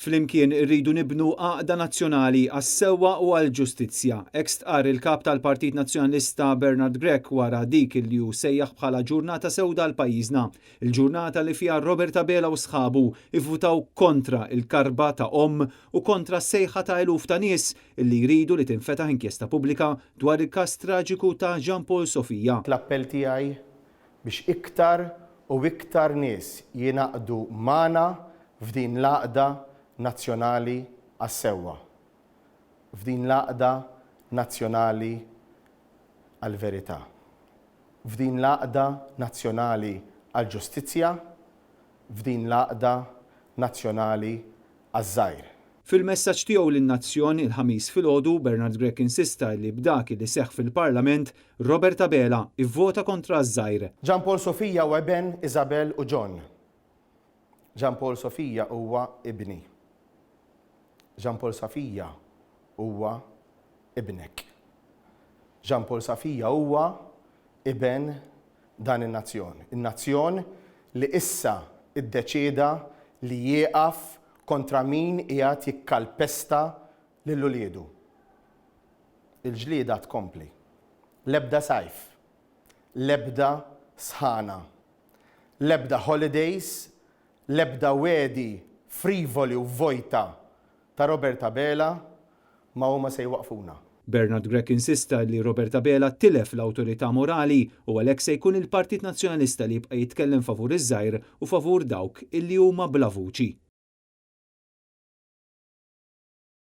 Flimkien irridu nibnu għaqda nazzjonali għas-sewwa u għall-ġustizzja. Hekk stqarr il-kap tal-Partit Nazzjonalista Bernard Grech wara dik li hu sejjaħ bħala ġurnata sewda għal pajjiżna. Il-ġurnata li fiha Robert Abela u sħabu ivvutaw kontra il-karba ta' u kontra s-sejħa ta' eluf ta' nies illi jridu li tinfetaħ inkjesta pubblika dwar il-każ traġiku ta' Jean Paul Sofia. L-appell tiegħi biex iktar u iktar nies jingħaqdu magħna f'din l-għaqda nazzjonali għas-sewwa, f'din l-għaqda nazzjonali għall-verità, f'din l-għaqda nazzjonali għall-ġustizzja, f'din l-għaqda nazzjonali għaż-żgħir. Fil-messaġġ tiegħu lin-nazzjon il-ħamis filgħodu, Bernard Grech insista li b'dak li seħħ fil-Parlament Robert Abela ivvota kontra ż-żgħir. Jean Paul Sofia u eben Isabel u John. Jean Paul Sofia huwa ibni. Jean Paul Sofia huwa ibnek. Jean Paul Sofia huwa iben dan in-nazzjon. In-nazzjon li issa iddeċieda li jieqaf kontra min qiegħed jikkalpesta lil uliedu. Il-ġlieda tkompli. L-ebda sajf, l-ebda sħana, l-ebda holidays, l-ebda wedi frivoli u vojta ta' Robert Abela ma huma se jwaqfuna. Bernard Grech insista li Robert Abela tilef l-awtorità morali u għalhekk se jkun il-Partit Nazzjonalista li jibqa' jitkellem favur iż-żgħir u favur dawk illi huma bla vuċi.